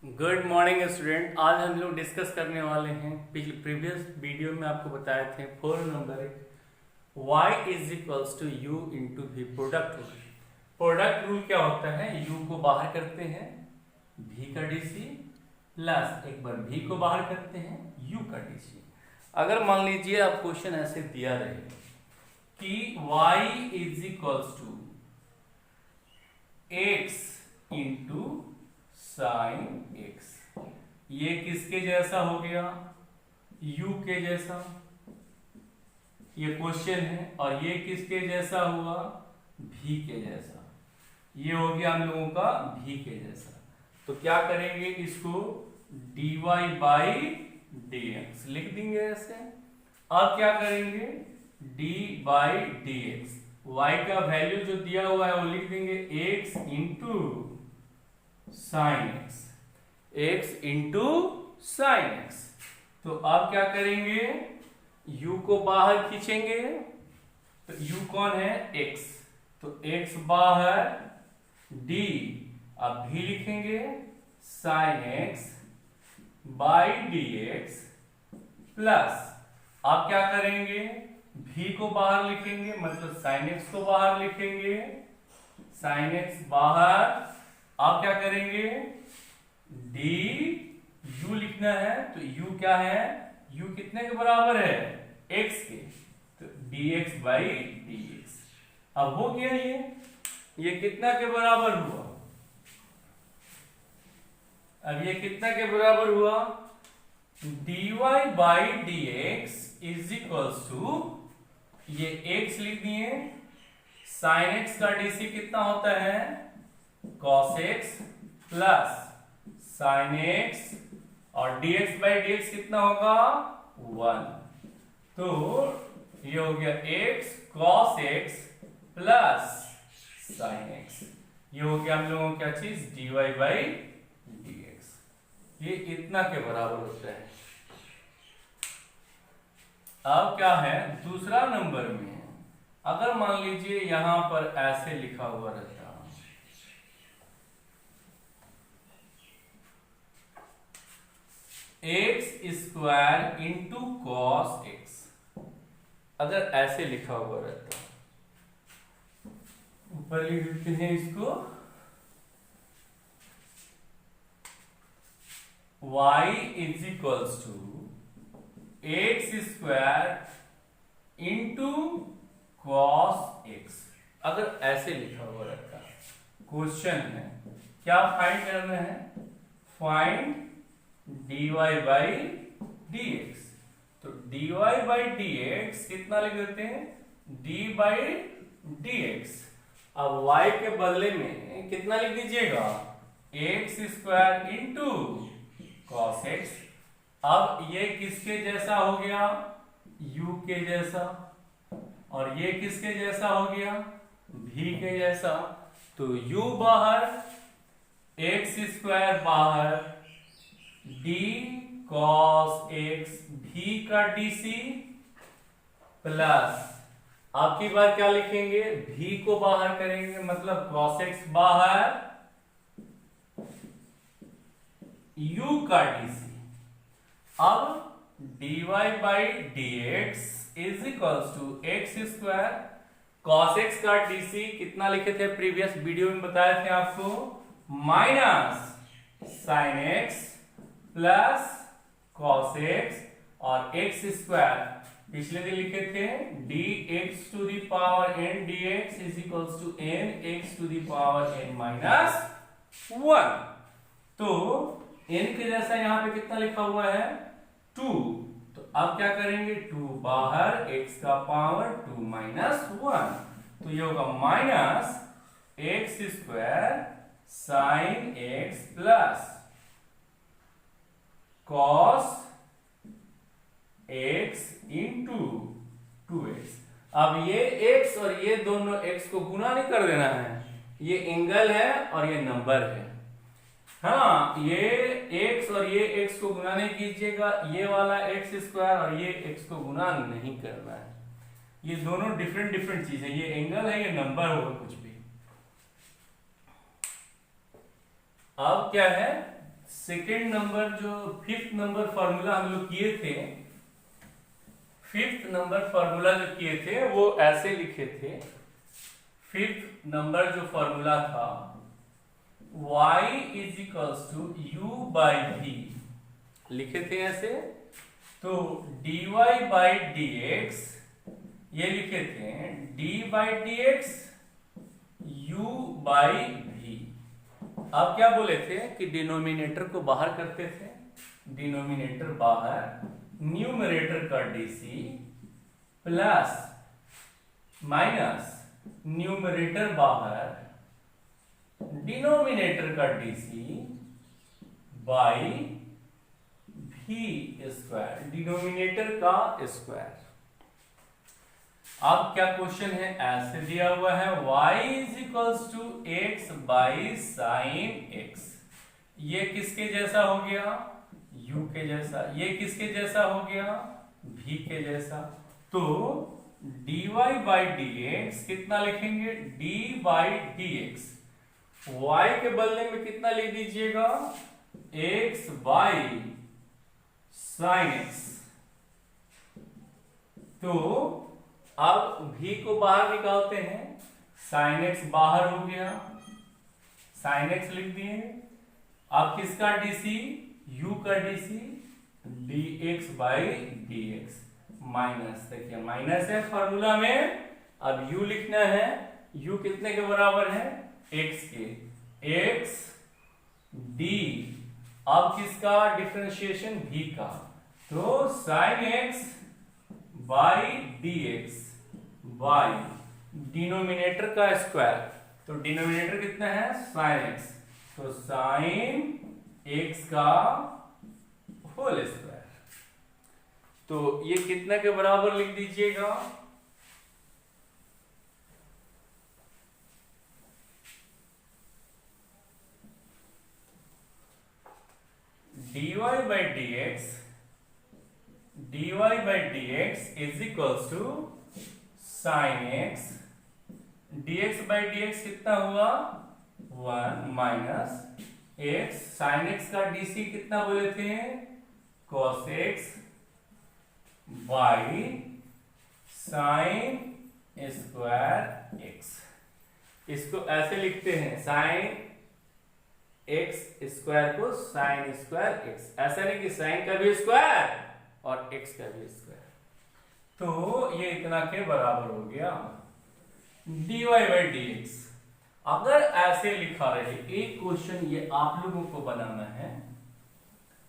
Good morning student. आज हम लोग डिस्कस करने वाले हैं प्रीवियस वीडियो में आपको बताए थे 4 number y is equals to u into v product rule. Product rule क्या होता है? u को बाहर करते हैं v का dc प्लस एक बार v को बाहर करते हैं u का dc। अगर मान लीजिए आप क्वेश्चन ऐसे दिया रहे कि y is equals to x into sine x, ये किसके जैसा हो गया? u के जैसा, ये क्वेश्चन है। और ये किसके जैसा हुआ? v के जैसा। ये हो गया हम लोगों का v के जैसा। तो क्या करेंगे? इसको dy बाई dx लिख देंगे ऐसे। अब क्या करेंगे? d बाई dx, y का वैल्यू जो दिया हुआ है वो लिख देंगे x into sine x, x into sine x। तो अब क्या करेंगे? u को बाहर खींचेंगे, तो u कौन है? x, तो x बाहर, d अब भी लिखेंगे sine x by dx plus अब क्या करेंगे? v को बाहर लिखेंगे, मतलब साइन x को बाहर लिखेंगे, साइन x बाहर। अब क्या करेंगे? d u लिखना है, तो u क्या है? u कितने के बराबर है? x के, तो dx बाई dx। अब हो गया ये कितना के बराबर हुआ? अब ये कितना के बराबर हुआ? dy by dx is equals to, ये x लिख दिए, साइन x का dc कितना होता है? cos x plus sign x, और dx बाई dx कितना होगा? 1। तो ये हो गया x cos x plus sign x। ये हो गया हम लोगों को क्या चीज? dy by dx। ये इतना के बराबर होता है। अब क्या है? दूसरा नंबर में अगर मान लीजिए यहां पर ऐसे लिखा हुआ रहता, x square into cos x, अगर ऐसे लिखा हुआ रहता, ऊपर लिख देते हैं इसको y is equals to x square into cos x, अगर ऐसे लिखा हुआ रहता। क्वेश्चन है क्या फाइंड करना है? Find dy by dx। तो dy बाई dx कितना लिख देते हैं? d by dx। अब y के बदले में कितना लिख दीजिएगा? X square into cos x. अब ये किसके जैसा हो गया? u के जैसा। और ये किसके जैसा हो गया? v के जैसा। तो u बाहर, एक्स स्क्वायर बाहर, d cos x v का dc प्लस अब की बार क्या लिखेंगे? v को बाहर करेंगे, मतलब cos x बाहर, u का dc। अब dy by dx is equals to x square cos x का dc कितना लिखे थे? प्रीवियस वीडियो में बताए थे आपको, minus sine x plus cos x, और x स्क्वायर पिछले दिन लिखे थे dx to the power n dx is equals to n x to the power n minus 1। तो n के जैसा यहां पे कितना लिखा हुआ है? 2। तो अब क्या करेंगे? 2 बाहर, x का पावर 2 माइनस 1, तो ये होगा minus x square sine x plus cos x into 2x। अब ये x और ये दोनों x को गुना नहीं कर देना है, ये एंगल है और ये नंबर है। हाँ, ये x और ये x को गुना नहीं कीजिएगा, ये वाला x स्क्वायर और ये x को गुना नहीं करना है। ये दोनों डिफरेंट चीज है, ये एंगल है, ये नंबर होगा कुछ भी। अब क्या है? सेकेंड नंबर जो फिफ्थ नंबर फॉर्मूला हम लोग किए थे, फिफ्थ नंबर फॉर्मूला जो किए थे वो ऐसे लिखे थे। फिफ्थ नंबर जो फॉर्मूला था y is equals to u by v, लिखे थे ऐसे। तो dy बाई dx ये लिखे थे d by dx u by v। अब क्या बोले थे कि डिनोमिनेटर को बाहर करते थे, डिनोमिनेटर बाहर, न्यूमरेटर का dc प्लस माइनस न्यूमरेटर बाहर, डिनोमिनेटर का dc बाई भी स्क्वायर, डिनोमिनेटर का स्क्वायर। अब क्या क्वेश्चन है, ऐसे दिया हुआ है y is equals to x by sine x. ये किसके जैसा हो गया, u के जैसा। ये किसके जैसा हो गया, v के जैसा। तो dy बाई dx कितना लिखेंगे, d बाई dx, y के बदले में कितना लिख दीजिएगा, x बाई साइन एक्स। तो अब v को बाहर निकालते हैं, साइन एक्स बाहर हो गया, साइन एक्स लिख दिए। अब किसका dc, u का dc, dx by dx minus, देखिए माइनस है फॉर्मूला में। अब u लिखना है, u कितने के बराबर है, x के, x d, अब किसका डिफरेंशिएशन v का, तो sine x by dx by denominator का स्क्वायर। तो डिनोमिनेटर कितना है, साइन एक्स, तो साइन एक्स का होल स्क्वायर। तो ये कितना के बराबर लिख दीजिएगा, dy by dx is equals to sine x, dx by dx कितना हुआ, 1 माइनस एक्स, साइन एक्स का dc कितना बोले थे, cos x by sine square x। इसको ऐसे लिखते हैं, साइन एक्स स्क्वायर को साइन स्क्वायर एक्स, ऐसा नहीं कि साइन का भी स्क्वायर और एक्स का भी स्क्वायर। तो ये इतना के बराबर हो गया dy बाई dx। अगर ऐसे लिखा रहे, एक क्वेश्चन ये आप लोगों को बनाना है।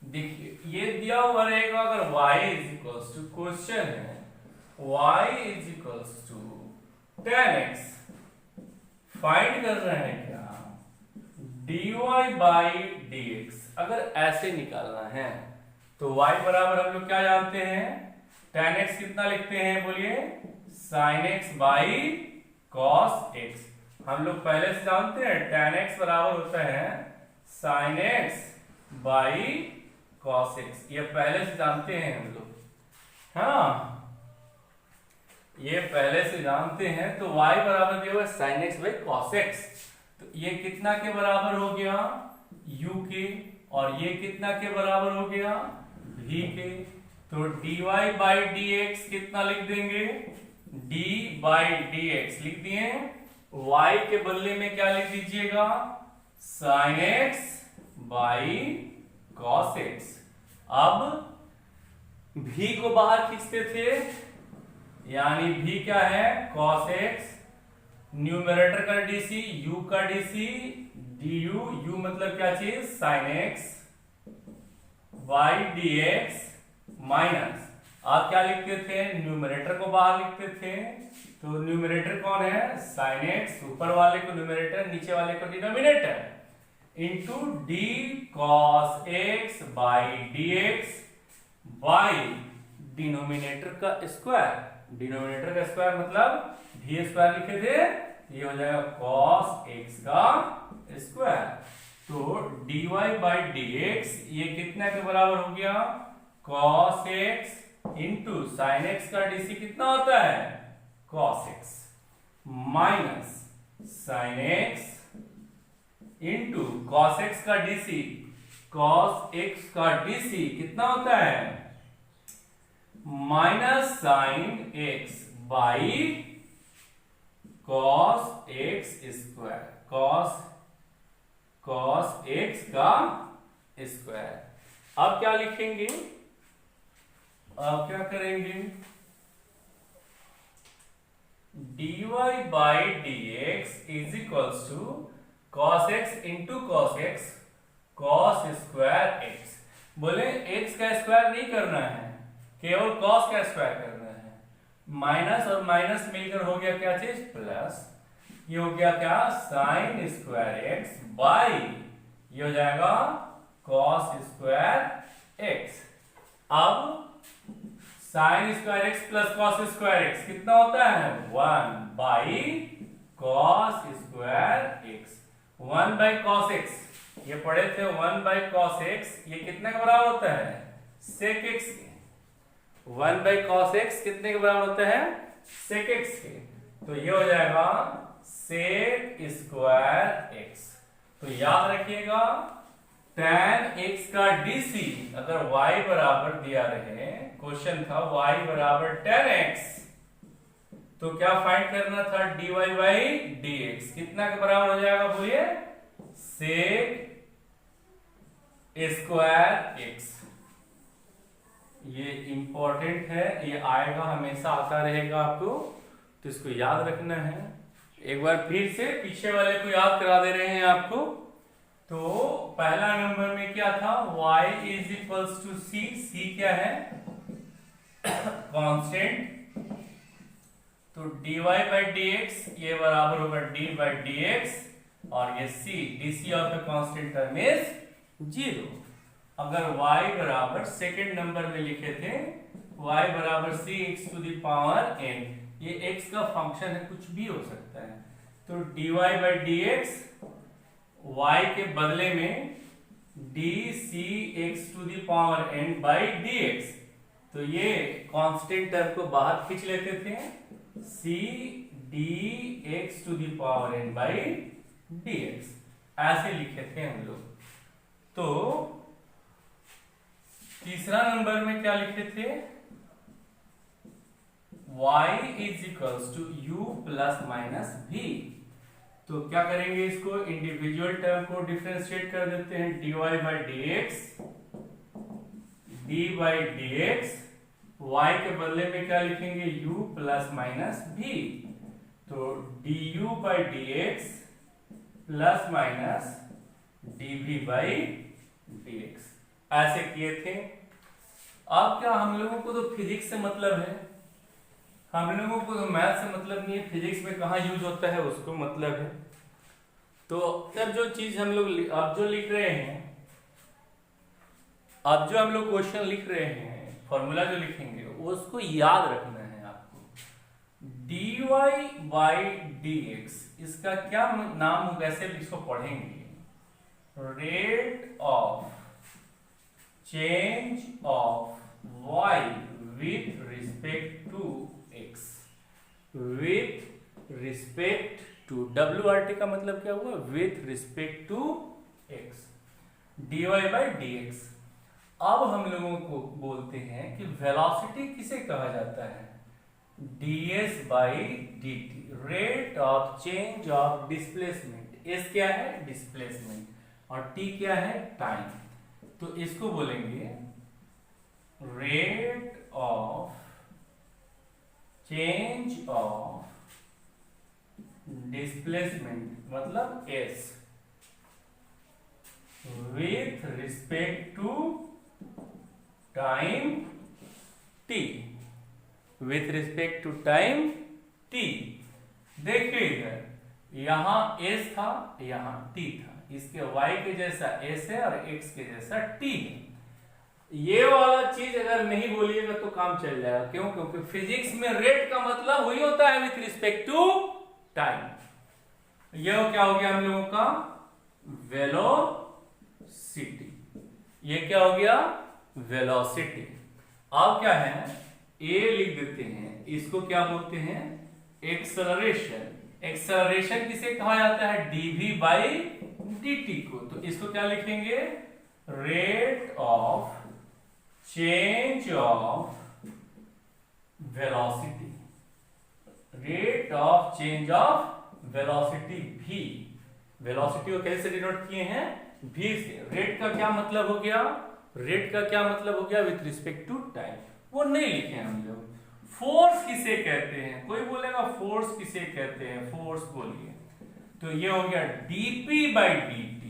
देखिए ये दिया हुआ रहेगा, अगर y is equals to, question है y is equals to tan x, find कर रहे हैं क्या, dy बाई dx। अगर ऐसे निकालना है तो y बराबर हम लोग क्या जानते हैं, tan x कितना लिखते हैं बोलिए, sin x by cos x। हम लोग पहले से जानते हैं tan x बराबर होता है sin x by cos x, ये पहले से जानते हैं हम लोग, हाँ ये पहले से जानते हैं। तो y बराबर दिया हुआ sin x by cos x, तो ये कितना के बराबर हो गया, u के, और ये कितना के बराबर हो गया, v के। तो dy बाई dx कितना लिख देंगे, d बाई dx लिख दिए, y के बदले में क्या लिख दीजिएगा, sin x by cos x। अब v को बाहर खींचते थे, यानी v क्या है, cos x, न्यूमरेटर का dc, u का dc, du, u मतलब क्या चीज, sin x by dx minus, आप क्या लिखते थे, न्यूमरेटर को बाहर लिखते थे। तो न्यूमरेटर कौन है, sin x, ऊपर वाले को न्यूमरेटर, नीचे वाले को denominator, into d cos x by dx by denominator का स्क्वायर। डिनोमिनेटर का स्क्वायर मतलब v स्क्वायर लिखे थे, ये हो जाएगा cos x का स्क्वायर। तो dy बाई dx ये कितना के बराबर हो गया, cos x into sine x का dc कितना होता है, cos x minus sine x into cos x का dc cos x का dc कितना होता है minus sine x by cos x square, cos x का स्क्वायर। अब क्या लिखेंगे, अब क्या करेंगे, dy by dx is equals to cos x into cos x cos square x। बोले x का स्क्वायर नहीं करना है, केवल cos का स्क्वायर करना है। माइनस और माइनस मिलकर हो गया क्या चीज, प्लस। ये हो गया क्या, साइन स्क्वायर x बाई ये हो जाएगा cos स्क्वायर x। अब sign square x plus cos square x कितना होता है 1 by cos square x। 1 by cos x ये पढ़े थे, 1 बाई cos x ये कितने के बराबर होता है sec x के। 1 बाई cos x कितने के बराबर होता है sec x के, तो ये हो जाएगा sec स्क्वायर x। तो याद रखिएगा tan x का dc अगर y बराबर दिया रहे, क्वेश्चन था y बराबर tan x, तो क्या फाइंड करना था dy बाई dx कितना के बराबर हो जाएगा, बोलिए sec स्क्वायर x। ये इंपॉर्टेंट है, ये आएगा, हमेशा आता रहेगा आपको, तो इसको याद रखना है। एक बार फिर से पीछे वाले को याद करा दे रहे हैं आपको। तो पहला नंबर में क्या था, y is equals to c, c क्या है कांस्टेंट, तो dy बाई dx ये बराबर होगा d बाई dx, और ये c dc of a constant term is 0। अगर y बराबर सेकेंड नंबर में लिखे थे y बराबर c x to the power n, ये x का फंक्शन है, कुछ भी हो सकता है, तो dy बाई dx y के बदले में dc x to the power n by dx, तो ये कांस्टेंट टर्म को बाहर खींच लेते थे, c dx to the power n by dx ऐसे लिखे थे हम लोग। तो तीसरा नंबर में क्या लिखे थे, y is equals to u plus minus v। तो क्या करेंगे, इसको इंडिविजुअल टर्म को डिफरेंशिएट कर देते हैं, dy by dx, d by dx, y के बदले में क्या लिखेंगे u प्लस माइनस v, तो du by dx plus minus dv by dx ऐसे किए थे। अब क्या, हम लोगों को तो फिजिक्स से मतलब है, हम लोगों को तो मैथ से मतलब नहीं है, फिजिक्स में कहाँ यूज होता है उसको मतलब है। तो अब जो चीज हम लोग अब जो लिख रहे हैं, अब जो हम लोग क्वेश्चन लिख रहे हैं, फॉर्मूला जो लिखेंगे उसको याद रखना है आपको। dy बाई dx इसका क्या नाम होगा, कैसे इसको पढ़ेंगे, rate of change of y with respect to x, with respect to WRT का मतलब क्या हुआ, with respect to x, dy by dx। अब हम लोगों को बोलते हैं कि वेलोसिटी किसे कहा जाता है, ds by dt, rate of change of displacement. s क्या है डिस्प्लेसमेंट और t क्या है टाइम, तो इसको बोलेंगे rate of change of displacement मतलब s with respect to time t, with respect to time t। देखिए इधर यहां s था, यहां t था, इसके y के जैसा s है और x के जैसा t है। ये वाला चीज अगर नहीं बोलिएगा तो काम चल जाएगा, क्यों, क्योंकि फिजिक्स में रेट का मतलब वही होता है विथ रिस्पेक्ट टू टाइम। ये क्या हो गया हम लोगों का वेलोसिटी, ये क्या हो गया वेलोसिटी। अब क्या है, a लिख देते हैं, इसको क्या बोलते हैं एक्सेलरेशन। एक्सेलरेशन किसे कहा जाता है, dv बाई dt को, तो इसको क्या लिखेंगे rate of change of velocity, rate of change of velocity v, velocity को कैसे डिनोट किए हैं, v से। रेट का क्या मतलब हो गया, रेट का क्या मतलब हो गया विथ रिस्पेक्ट टू टाइम, वो नहीं लिखे हम लोग। फोर्स किसे कहते हैं, कोई बोलेगा फोर्स किसे कहते हैं, फोर्स बोलिए, तो ये हो गया dp by dt,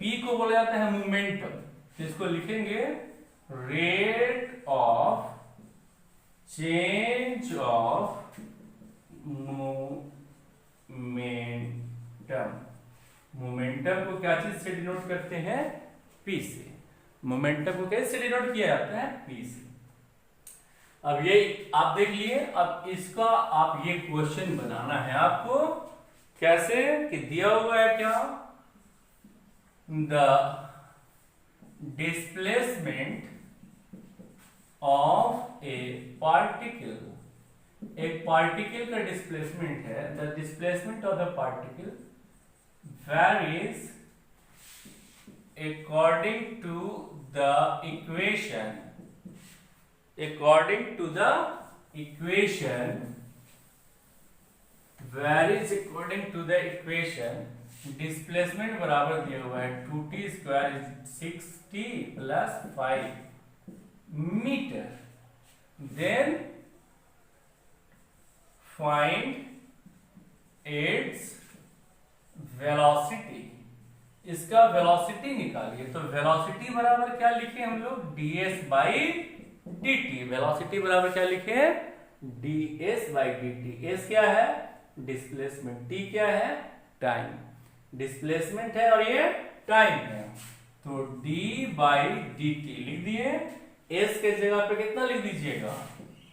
p को बोला जाता है मोमेंटम, तो इसको लिखेंगे rate of change of momentum. Momentum को क्या चीज से डिनोट करते हैं, p से। मोमेंटम को कैसे डिनोट किया जाता है, p से। अब ये आप देख लिए, अब इसका आप ये क्वेश्चन बनाना है आपको, कैसे कि दिया हुआ है क्या, the displacement of A particle, एक पार्टिकल का डिस्प्लेसमेंट है, the displacement of the particle varies according to the equation, according to the equation, varies according to the equation, displacement बराबर दिया हुआ है 2t square is 6t plus 5 meter, then find its velocity, इसका velocity निकालिए, तो velocity बराबर क्या लिखे हम लोग, ds बाई dt, वेलोसिटी बराबर क्या लिखे, ds बाई dt। s क्या है, डिस्प्लेसमेंट, t क्या है, टाइम, डिस्प्लेसमेंट है और ये टाइम है, तो d बाई dt लिख दिए। s के जगह पे कितना लिख दीजिएगा,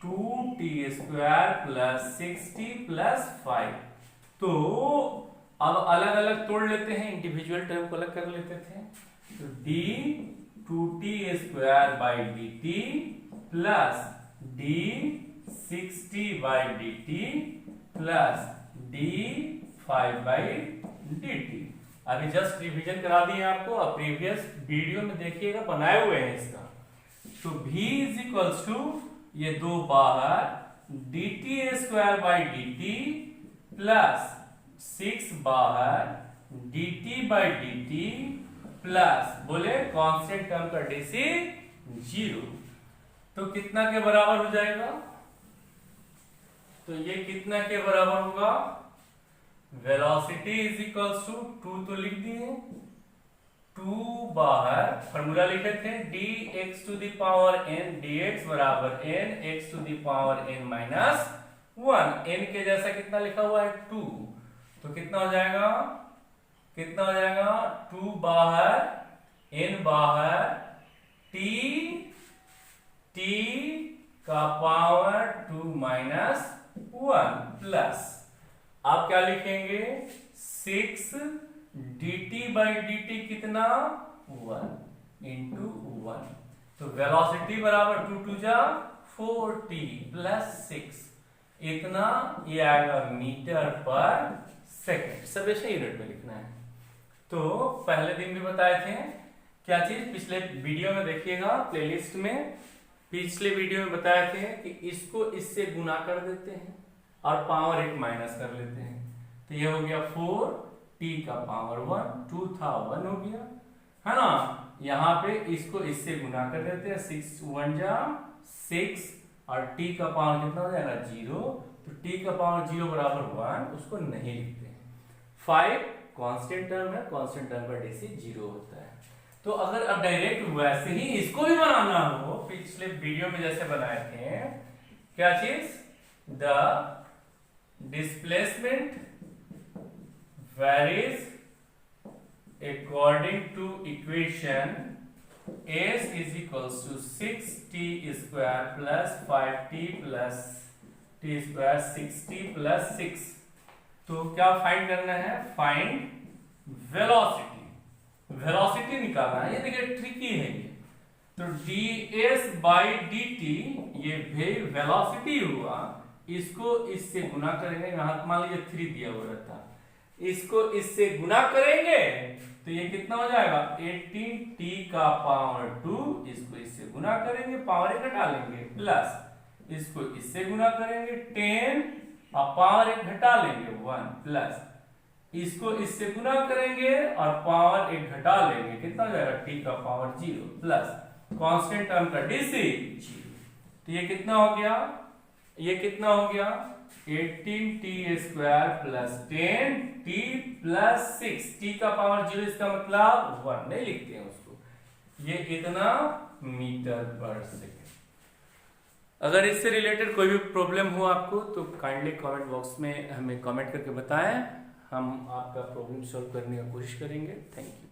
2t square plus 6t plus 5। तो अब अलग अलग तोड़ लेते हैं, इंडिविजुअल टर्म को अलग कर लेते थे, तो d 2t square by dt plus d 6t by dt plus d 5 by dt। अभी जस्ट रिवीजन करा दिए आपको, अब प्रीवियस वीडियो में देखिएगा बनाए हुए हैं इसका। तो v इज इक्वल्स टू ये दो बाहर dt square by dt plus 6 बाहर dt बाई dt प्लस बोले कांस्टेंट टर्म का DC 0, तो कितना के बराबर हो जाएगा, तो ये कितना के बराबर होगा, वेलोसिटी इज इक्वल्स टू 2 तो लिख दिए, 2 बाहर फॉर्मूला लिखे थे dx to the power n, dx बराबर n x to the power n minus 1, n के जैसा कितना लिखा हुआ है 2, तो कितना हो जाएगा, कितना हो जाएगा 2 बाहर n बाहर t का पावर 2 माइनस 1 प्लस आप क्या लिखेंगे 6 dt बाई dt कितना 1 इंटू 1, तो वेलोसिटी बराबर 2 2 जा 4t प्लस 6, इतना ये आएगा मीटर पर सेकंड, सब ऐसे यूनिट में लिखना है। तो पहले दिन भी बताए थे क्या चीज, पिछले वीडियो में देखिएगा प्लेलिस्ट में, पिछले वीडियो में बताए थे कि इसको इससे गुना कर देते हैं और पावर 1 माइनस कर लेते हैं, तो ये हो गया 4t का पावर 1, 2 था 1 हो गया है ना, यहाँ पे इसको इससे गुना कर देते हैं, 6 1 जा 6 और t का पावर कितना हो जाएगा 0, तो t का पावर 0 बराबर 1, उसको नहीं लिखते हैं। 5 कांस्टेंट टर्म है, कांस्टेंट टर्म का DC 0 होता है। तो अगर अब डायरेक्ट वैसे ही इसको भी बनाना हो, पिछले वीडियो में जैसे बनाए थे, क्या चीज, the displacement varies according to equation s is equals to 6t square plus 5t plus t square 6t plus 6, तो क्या फाइंड करना है, फाइंड वेलोसिटी, वेलोसिटी निकालना है, ये देखिए ट्रिकी है ये, तो ds बाई dt ये भी वेलोसिटी हुआ, इसको इससे गुना करेंगे, यहाँ मान लीजिए 3 दिया हुआ रहता, इसको इससे गुना करेंगे तो ये कितना हो जाएगा 18t का पावर 2, इसको इससे गुना करेंगे पावर 1 घटा लेंगे, प्लस इसको इससे गुना करेंगे 10 और पावर 1 घटा लेंगे 1, प्लस इसको इससे गुना करेंगे और पावर 1 घटा लेंगे, कितना हो जाएगा t का पावर 0, प्लस कांस्टेंट टर्म का DC 0। तो ये कितना हो गया, ये कितना हो गया 18t square plus 10t plus 6, t का पावर 0 इसका मतलब 1 नहीं लिखते हैं उसको, ये इतना मीटर पर सेकेंड। अगर इससे रिलेटेड कोई भी प्रॉब्लम हो आपको तो काइंडली कमेंट बॉक्स में हमें कमेंट करके बताएं, हम आपका प्रॉब्लम सॉल्व करने की कोशिश करेंगे। Thank you.